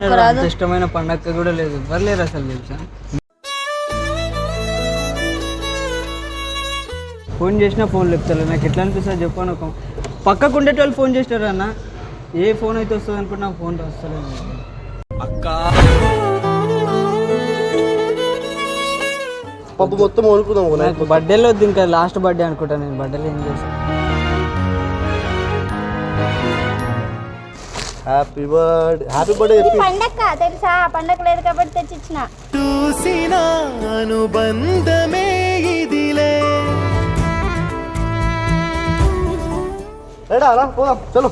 ఇష్టమైన పండగ కూడా లేదు, ఎవరు లేరు అసలు తెలుసా. ఫోన్ చేసినా ఫోన్ లేపుతారు. నాకు ఎట్లా అనిపిస్తుంది చెప్పాను, ఒక పక్కకు ఉండేటోళ్ళు ఫోన్ చేస్తారు అన్న, ఏ ఫోన్ అయితే వస్తుంది అనుకుంటే నాకు ఫోన్ వస్తలేదు అక్క. పప్పు మొత్తం అనుకున్నాం. నాకు బర్త్డేలో వద్దు, ఇంకా లాస్ట్ బర్త్డే అనుకుంటా. నేను బర్త్డేలో ఏం చేస్తాను. హ్యాపీ బర్త్డే పండగ తెలుసా, పండగ లేదు కాబట్టి తెచ్చిచ్చిన. చూసిన అనుబంధమే ఇదిలే. అలా పోదాం చలో.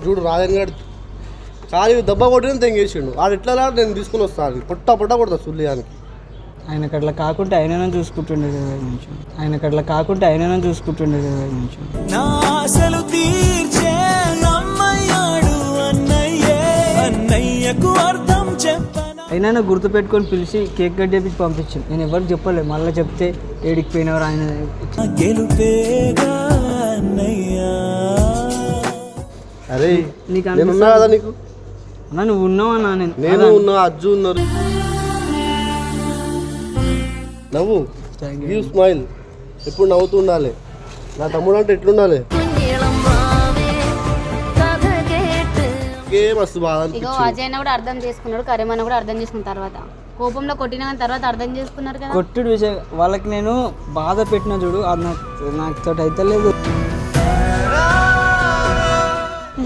చూడు రాజన్ గారు ఖాళీ దెబ్బ కొట్టిన తెంగేసిండు. ఆడు ఎట్లా నేను తీసుకుని వస్తాను, పొట్ట కొడతా సుల్లియానికి. ఆయనకు అట్లా కాకుంటే ఆయననే చూసుకుంటుండే కదా కొంచెం, ఆయనకు అట్లా కాకుంటే ఆయననే చూసుకుంటుండే కదా కొంచెం. నా ఆశలు తీర్చే అన్నయ్యాడు అన్నయ్యే, అన్నయ్యకు అర్థం చెప్పనా. అయినా గుర్తు పెట్టుకొని పిలిచి కేక్ కట్ చేపించి పంపించాను. నేను ఎవరికి చెప్పలేదు, మళ్ళీ చెప్తే ఏడికి పోయినవారు ఆయన గెలుపేగా అన్నయ్యా. అరే నీకు నేను ఉన్నా కదా నీకు. అన్నా నువ్వు ఉన్నావు అన్నా, నేను ఉన్నా, అజ్జు ఉన్నారు. నవ్వు, గివ్ స్మైల్, ఎప్పుడు నవ్వుతూ ఉండాలి. నా తమ్ముడు అంటే ఎట్లుండాలి. మస్తు బాధ ఇగో అజయ్ కూడా అర్థం చేసుకున్నాడు, కరీమన్న కూడా అర్థం చేసుకున్న తర్వాత కోపంలో కొట్టిన తర్వాత అర్థం చేసుకున్నారు కదా. కొట్టుడు విషయం వాళ్ళకి నేను బాధ పెట్టిన చూడు, అది నాకు తోటి అయితే లేదు.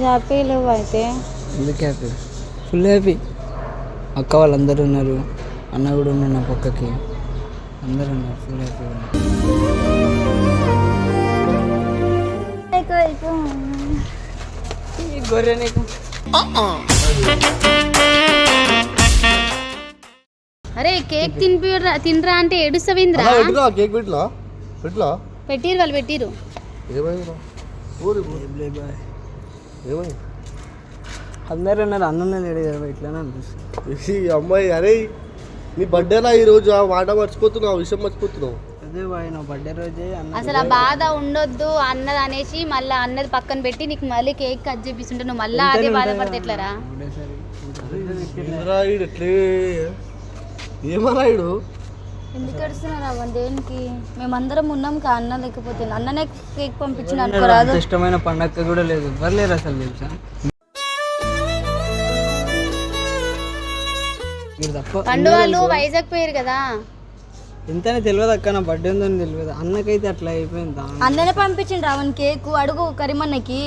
హ్యాపీ లేవు అయితే, ఎందుకు హ్యాపీ, ఫుల్ హ్యాపీ. అక్క వాళ్ళందరూ ఉన్నారు, అన్న కూడా ఉన్నాడు నా పక్కకి, అందరూ ఉన్నారు, ఫుల్ హ్యాపీ. గొర్రె నీకు అరే కేక్ తినరా అంటే ఏడుస్తావింద్రా. కేక్ పెట్టిరు వాళ్ళు పెట్టిరు. అందరూ ఉన్నారు, అన్న లేడు కదా ఇట్లానే అనిపిస్తుంది. ఈ అమ్మాయి అరే నీ బర్త్డేలా ఈరోజు ఆ మాట మర్చిపోతున్నావు, ఆ విషయం మర్చిపోతున్నావు. అదే బాయ్, నా బర్త్డే రోజే అసలు ఆ బాధ ఉండొద్దు అన్నది అనేసి మళ్ళీ అన్నది పక్కన పెట్టి నీకు మళ్ళీ కేక్ కట్ చేపిస్తుంటే నువ్వు మళ్ళీ అదే బాధపడితే ఎట్లరా. ఏమరాయుడు ఎందుకు ఏడుస్తున్నారా దేనికి, మేమందరం ఉన్నాం కా, అన్న లేకపోతే అన్ననే కేక్ పంపించిన అనుకోరాదు. ఇష్టమైన పండగ కూడా లేదు, ఎవరు లేరు అసలు తెలుసా. పండు వాళ్ళు వైజాగ్ పోయారు కదా, ఎంతనే తెలియదు అక్క, నా బర్త్డే ఉందని తెలియదు. అన్నకైతే అట్లా అయిపోయింది. అన్ననే పంపించిండు రావణ్ కేక్, అడుగు కరీమన్నకి.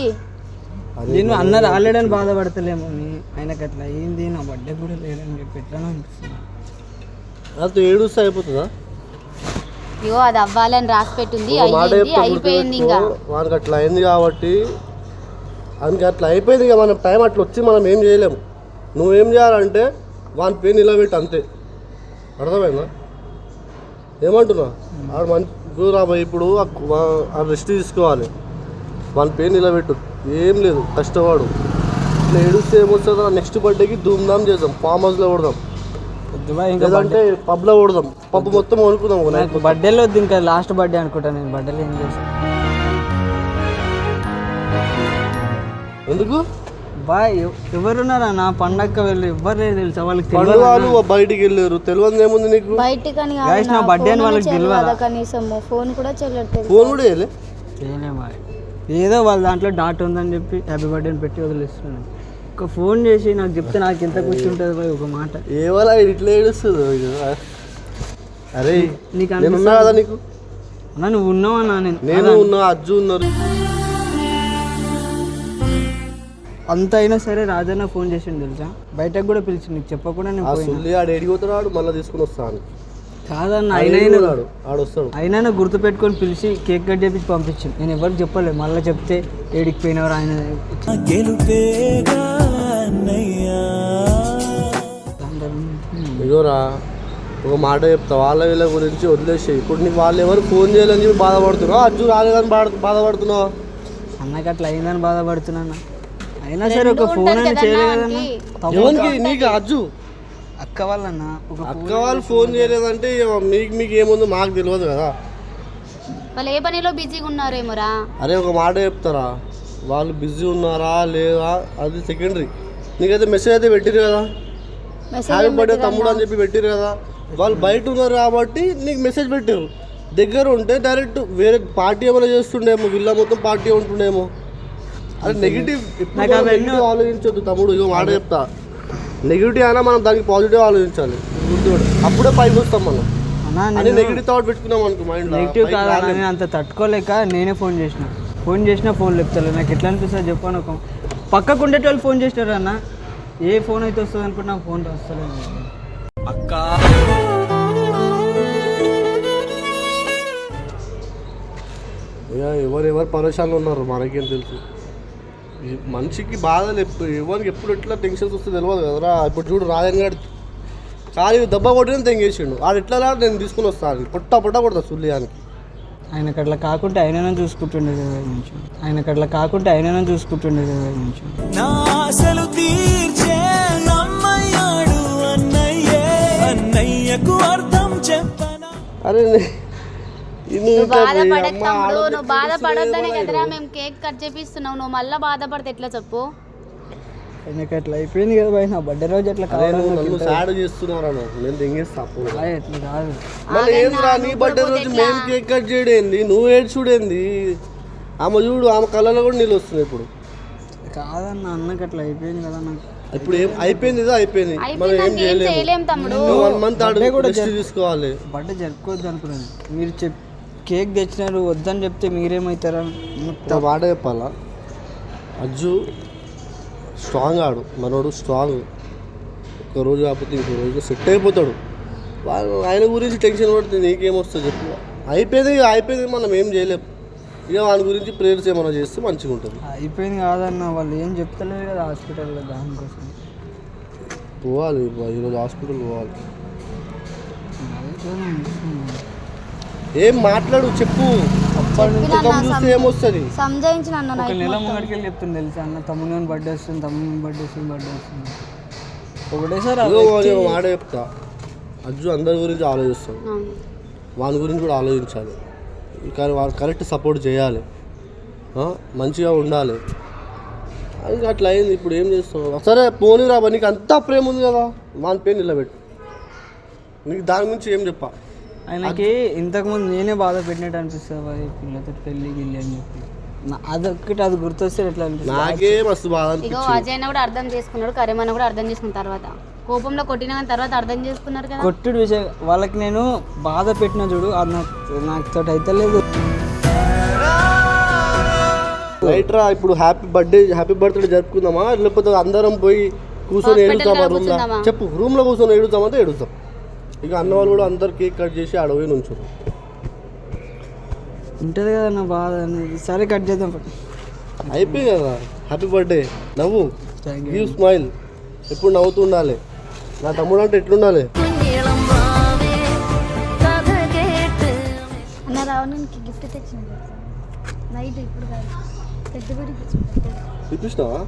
నేను అన్న రాలేడని బాధపడతలేమో అని, ఆయనకు అట్లా అయింది, నా బర్త్డే కూడా లేదని చెప్పి ఎట్లా అనిపిస్తుంది. అది ఏడుస్తే అయిపోతుందా. ఇగో అది అవ్వాలని రాసి పెట్టింది, అయిపోయింది. ఇంకా వానికి అట్లా అయింది కాబట్టి ఆయనకి అట్లా అయిపోయింది. ఇక మనం టైం అట్లా వచ్చి మనం ఏం చేయలేము. నువ్వేం చేయాలంటే వాని పేరు నిలబెట్టి అంతే, అర్థమైందా. ఏమంటున్నా ఆడు మంచి రాబోయే ఇప్పుడు ఆ రెస్ట్ తీసుకోవాలి. వాని పేరు నిలబెట్టు, ఏం లేదు కష్టపడు. ఇట్లా ఏడుస్తే ఏమొస్తుందో నెక్స్ట్ బర్త్డేకి ధూమ్ధామ్ చేద్దాం, ఫామ్ హౌస్లో కొడదాం, లేదంటే పబ్లో కొడదాం. పబ్ మొత్తం అనుకుందాం. బర్త్డేలో వద్దు, ఇంకా లాస్ట్ బర్త్డే అనుకుంటా. నేను బర్త్డేలో ఏం చేస్తాను. ఎందుకు బాయ్ ఎవరున్నారా నా పండగ వెళ్ళి ఎవ్వరు లేదు తెలుసా. వాళ్ళకి వాళ్ళు బయటికి వెళ్ళారు, తెలియదు ఏముంది నీకు. బయటికి నా బర్త్డే అని వాళ్ళకి తెలియదు, కనీసం ఫోన్ కూడా చేయలేదు. ఫోన్ కూడా చేయలే. బాయ్ ఏదో వాళ్ళ దాంట్లో డాట్ ఉందని చెప్పి హ్యాపీ బర్త్డే అని పెట్టి వదిలేస్తున్నాను. ఒక ఫోన్ చేసి నాకు చెప్తే నాకు ఎంత కూర్చుంటుంది బాయ్ ఒక మాట. ఏవలా ఇట్లా ఏడుస్తుంది. అరే నీకు నేను ఉన్నా కదా నీకు. అన్నా నువ్వు ఉన్నావు అన్నా, నేను ఉన్నా, అజ్జు ఉన్నారు. అంత అయినా సరే రాజన్న ఫోన్ చేసిండు తెలుసా, బయటకు కూడా పిలిచి నీకు చెప్పకుండా నేను ఆడు ఎడిగిపోతాడు, మళ్ళీ తీసుకుని వస్తాను. కాదన్న అయినా గుర్తు పెట్టుకొని పిలిచి కేక్ కట్ చేపించి పంపించాను. నేను ఎవరికి చెప్పలేదు, మళ్ళీ చెప్తే ఏడికి పోయినవారు ఆయన. ఇగోరా ఒక మాట చెప్తా, వాళ్ళ వీళ్ళ గురించి వదిలేసి ఇప్పుడు నీకు వాళ్ళు ఎవరు ఫోన్ చేయాలని చెప్పి బాధపడుతున్నావు, అజ్జు రాలేదని బాధపడుతున్నావు. అన్నకి అట్లా అయిందని బాధపడుతున్నా. అయినా సరే ఒక ఫోన్ అయినా చేయలేదన్నా. నీకు అజ్జు అక్క వాళ్ళన్నా, ఒక అక్క వాళ్ళు ఫోన్ చేయలేదంటే మీకు ఏముందో మాకు తెలియదు కదా. వాళ్ళు ఏ పనిలో బిజీగా ఉన్నారేమోరా. అరే ఒక మాట చెప్తారా, వాళ్ళు బిజీ ఉన్నారా లేదా అది సెకండరీ. నీకైతే మెసేజ్ అయితే పెట్టిరు కదా, హ్యాపీ బర్త్డే తమ్ముడు అని చెప్పి పెట్టిరు కదా. వాళ్ళు బయట ఉన్నారు కాబట్టి నీకు మెసేజ్ పెట్టారు. దగ్గర ఉంటే డైరెక్ట్ వేరే పార్టీ ఏమైనా చేస్తుండేమో, వీళ్ళ మొత్తం పార్టీ ఉంటుండేమో. అది నెగిటివ్ ఆలోచించొద్దు తమ్ముడు. ఇక మాట చెప్తా, నెగిటివ్ అయినా మనం దానికి పాజిటివ్ ఆలోచించాలి. అప్పుడే పైకి వస్తాం మనం. అని నెగిటివ్ థాట్ పెట్టుకున్నాం అనుకో మైండ్లో. నెగిటివ్ కాదు, నేను అంత తట్టుకోలేక నేనే ఫోన్ చేసిన ఫోన్ చెప్తాను. నాకు ఎట్లా అనిపిస్తుంది చెప్పాను. ఒక పక్కకు ఉండేటోళ్ళు ఫోన్ చేసినారు అన్న, ఏ ఫోన్ అయితే వస్తుంది అనుకుంటే ఫోన్ వస్తలేదు అక్క. ఇక ఎవరెవరు పరేషాన్లు ఉన్నారు మనకేం తెలుసు. మనిషికి బాధలు ఎవరికి ఎప్పుడు ఎట్లా టెన్షన్స్ వస్తే తెలియదు కదరా. ఇప్పుడు చూడు రాజన్ గారు ఖాళీ దెబ్బ కొట్టిన తెంగేసిండు. ఆడు ఎట్లా నేను తీసుకుని వస్తాను పొట్ట కొడతా సుల్లియానికి. ఆయనకు అట్లా కాకుంటే ఆయననే చూసుకుంటుండే కదా కొంచెం. నా ఆశలు తీర్చే అమ్మయ్యాడు అన్నయ్యకు అర్థం చెప్పనా. అరే నువ్వు బాధపడకు తమ్ముడు, నువ్వు బాధపడొద్దనే కదరా మేము కేక్ కట్ చేపిస్తున్నావు. నువ్వు మళ్ళీ బాధపడితే ఎట్లా చెప్పు. ఆయనకి అట్లా అయిపోయింది కదా భయ్, నా బర్త్డే రోజు అట్లా నన్ను సాడ్ చేస్తున్నారా, నేను తెంగేస్తా. ఎట్లా కాదు మళ్ళీ ఏందిరా నీ బర్త్డే రోజు మేము కేక్ కట్ చేయడేంది, నువ్వు ఏడ్చుడేంది. ఆమె చూడు, ఆమె కళ్ళలో కూడా నీళ్ళు వస్తున్నాయి ఇప్పుడు. కాదన్న, అన్నకి అట్లా అయిపోయింది కదా నాకు. ఇప్పుడు ఏం అయిపోయింది, ఇదో అయిపోయింది. మనం ఏం చేయలేము తమ్ముడు. 1 month రెస్ట్ తీసుకోవాలి. బర్త్డే జరుపుకోవద్దు అనుకున్నాను. మీరు కేక్ తెచ్చినారు వద్దని చెప్తే మీరేమవుతారా? మాట చెప్పాలా, అజ్జు స్ట్రాంగ్ ఆడు, మనోడు స్ట్రాంగ్. ఒక్కరోజు కాకపోతే ఇంకో రోజు సెట్ అయిపోతాడు. ఆయన గురించి టెన్షన్ పడితే నీకేమొస్తుంది చెప్పు. అయిపోయింది మనం ఏం చేయలేము. ఇక వాని గురించి ప్రేయర్స్ ఏమైనా చేస్తే మంచిగా ఉంటుంది. అయిపోయింది కాదన్న, వాళ్ళు ఏం చెప్తలేరు కదా హాస్పిటల్లో. దానికోసం పోవాలి ఈరోజు హాస్పిటల్ పోవాలి. ఏం మాట్లాడు చెప్పు. చూస్తే ఏమొస్తుంది సంజయించిన ఒక నెల ముంగడికి వెళ్ళి చెప్తుంది తెలుసా అన్న, తమ్ముని బర్త్డే వస్తుంది ఒకటేసారి మాట చెప్తా. అజ్జు అందరి గురించి ఆలోచిస్తాడు, వాని గురించి కూడా ఆలోచించాలి. కానీ వాళ్ళు కరెక్ట్ సపోర్ట్ చేయాలి, మంచిగా ఉండాలి. ఇంకా అట్లా అయింది. ఇప్పుడు ఏం చేస్తావు? సరే పోనీరా, నీకు అంతా ప్రేమ ఉంది కదా, వాని పేరు నిలబెట్టు. నీకు దాని గురించి ఏం చెప్పా. ఆయనకి ఇంతకుముందు నేనే బాధ పెట్టినట్టు అనిపిస్తుంది పిల్లతో పెళ్ళి గిల్లి అని చెప్పి. అదొక్కటి అది గుర్తొస్తే ఎట్లా అనిపిస్తుంది. నాకే మస్తు బాధ ఇగో అజయ్ కూడా అర్థం చేసుకున్నాడు, కరీమన్న కూడా అర్థం చేసుకున్న తర్వాత కోపంలో కొట్టిన తర్వాత అర్థం చేసుకున్నారు కదా. కొట్టుడు విషయం వాళ్ళకి నేను బాధ పెట్టిన చూడు, అది నాకు తోటి అయితే లేదు. రైట్ రా, ఇప్పుడు హ్యాపీ బర్త్డే జరుపుకుందామా, లేకపోతే అందరం పోయి కూర్చొని ఏడుతామా రూమ్లో? చెప్పు, రూమ్లో కూర్చొని ఏడుతామంటే ఏడుతాం. ఇక అన్న వాళ్ళు కూడా అందరు కేక్ కట్ చేసి అడవి నుంచు ఉంటుంది కదా నా బాధ అనేది. సరే కట్ చేద్దాం. అయిపోయింది కదా, హ్యాపీ బర్త్డే. నవ్వు, గివ్ స్మైల్, ఎప్పుడు నవ్వుతూ ఉండాలి. నా తమ్ముడు అంటే ఎట్లుండాలి. అన్న రావడానికి గిఫ్ట్ తెచ్చింది నైట్, ఇప్పుడు చూపిస్తావా?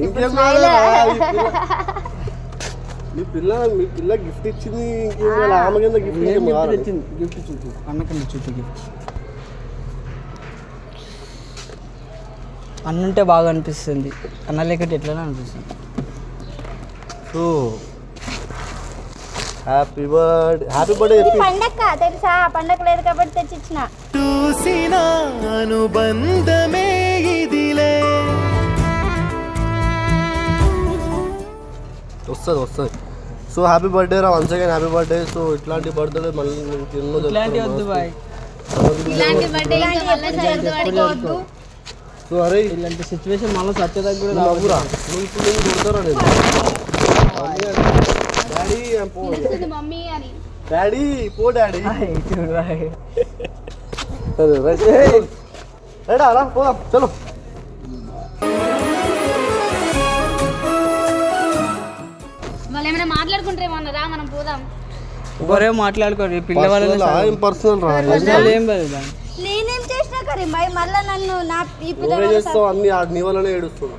ఇంకేం మీ పిల్ల గిఫ్ట్ ఇచ్చింది. ఇంకేం ఆమె కింద గిఫ్ట్ చూపి అన్నకన్నా చూపి గిఫ్ట్. అన్నుంటే బాగా అనిపిస్తుంది, అన్న లేకపోతే ఎట్లా అనిపిస్తుంది. సో హ్యాపీ బర్త్డే పండగ తెలుసా, పండగ లేదు కాబట్టి తెచ్చిచ్చిన. చూసిన అనుబంధమే ఇదిలే. వస్తుంది. సో హ్యాపీ బర్త్డే రా, once again happy birthday. So ఇట్లాంటి బర్త్డే మళ్ళీ వద్దు బాయ్, సో అరే ఇలాంటి సిచ్యువేషన్ మళ్ళీ సత్యదాకా కూడా నవ్వురా. నువ్వు ఇప్పుడు నేను కొడతారా నేను? మమ్మీ అని డాడీ పో డాడీ. రైడా రా పోదాం, చలో. వాళ్ళు ఏమైనా మాట్లాడుకుంటారేమన్నారా, మనం పోదాం. ఒరే మాట్లాడుకోరు పిల్లవాళ్ళ పర్సనల్ రా, ఏం లేదు. నేనేం చేసినా కరీ మళ్ళీ నన్ను నా నువ్వే చేస్తావు అన్ని, నీ వల్లనే ఏడుస్తావు.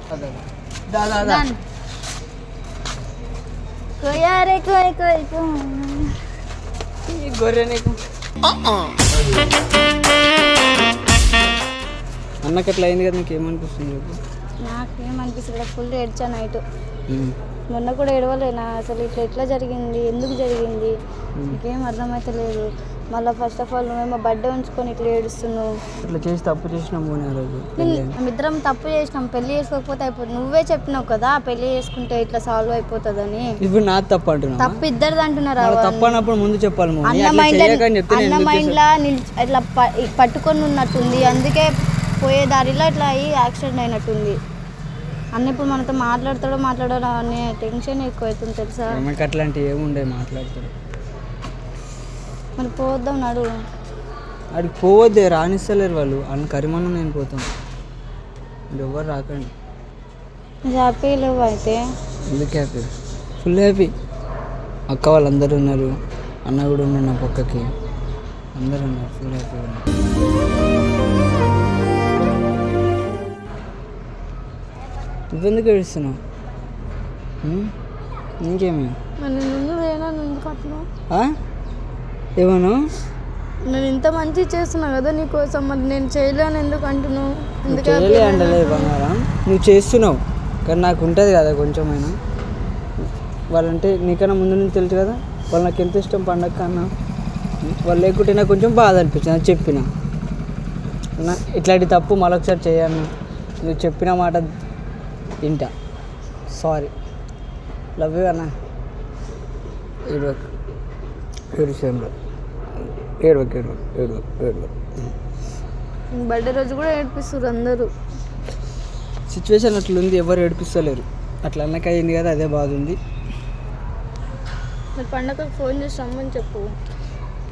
గొర్రె నీకు అన్నకి అట్లా అయింది కదా, నీకు ఏమనిపిస్తుంది చెప్పు? నాకేమనిపిస్తుంది, ఫుల్ ఏడ్చా నైట్. ఉమ్. మొన్న కూడా ఏడవలేనా అసలు, ఇట్లా ఎట్లా జరిగింది, ఎందుకు జరిగింది ఇంకేం అర్థమైతే లేదు. మళ్ళీ ఫస్ట్ ఆఫ్ ఆల్ నువ్వేమో బర్త్డే ఉంచుకొని ఇట్లా ఏడుస్తున్నావు. ఇట్లా చేసి తప్పు చేసినాం పోనీ ఆ రోజు. మేమిద్దరం తప్పు చేసినాం, పెళ్లి చేసుకోకపోతే అయిపోతుంది. నువ్వే చెప్పినావు కదా పెళ్లి చేసుకుంటే ఇట్లా సాల్వ్ అయిపోతుందని. ఇప్పుడు నా తప్పు అంటున్నా? తప్పు ఇద్దరిది అంటున్నారా? తప్పు అన్నప్పుడు ముందు చెప్పాలి మౌని. అన్న అట్లా మైండ్ చేయకని చెప్తే నేను అన్న ఎందుకు మైండ్ లా ఇట్లా పట్టుకొని ఉన్నట్టుంది, అందుకే పోయే దారిలో ఇట్లా అయ్యి యాక్సిడెంట్ అయినట్టుంది. అన్న ఇప్పుడు మనతో మాట్లాడో అనే టెన్షన్ ఎక్కువ అవుతుంది తెలుసా. మనకి అట్లాంటివి ఏముండే మాట్లాడతాడు. మరి పోద్దాం నడు. అడికి పోవద్దే, రానిస్తలేరు వాళ్ళు. అని కరిమన్న నేను పోతాను, మీరు ఎవరు రాకండి. హ్యాపీ లేవు అయితే? ఎందుకు హ్యాపీ? Full happy. అక్క వాళ్ళందరూ ఉన్నారు, అన్న కూడా ఉన్నాడు నా పక్కకి, అందరూ ఉన్నారు, ఫుల్ హ్యాపీగా ఉన్నారు. నువ్వెందుకు ఏడుస్తున్నావు? ఇంకేమి? ఏమను? నేను ఇంత మంచి చేస్తున్నా కదా నీకోసం, మరి నేను చేయలేను ఎందుకు అంటున్నావు? చేయలే అంటలే బంగారం, నువ్వు చేస్తున్నావు కానీ నాకు ఉంటుంది కదా కొంచెమైనా. వాళ్ళంటే నీకన్నా ముందు నుంచి తెలుసు కదా, వాళ్ళు నాకు ఎంత ఇష్టం పండగ కన్నా. వాళ్ళు లేకుంటే నాకు కొంచెం బాధ అనిపించింది, అది చెప్పిన. అన్న ఇట్లాంటి తప్పు మరొకసారి చేయను, నువ్వు చెప్పిన మాట వింటా, సారీ, లవ్ యూ అన్న. ఏడుసేంలో ఏడవకు. బర్త్డే రోజు కూడా ఏడిపిస్తారు అందరూ. సిచ్యువేషన్ అట్లుంది, ఎవరు ఏడిపిస్తలేరు. అట్లా అన్నకి అయింది కదా, అదే బాధ ఉంది. మరి పండగకు ఫోన్ చేసి రమ్మని చెప్పు.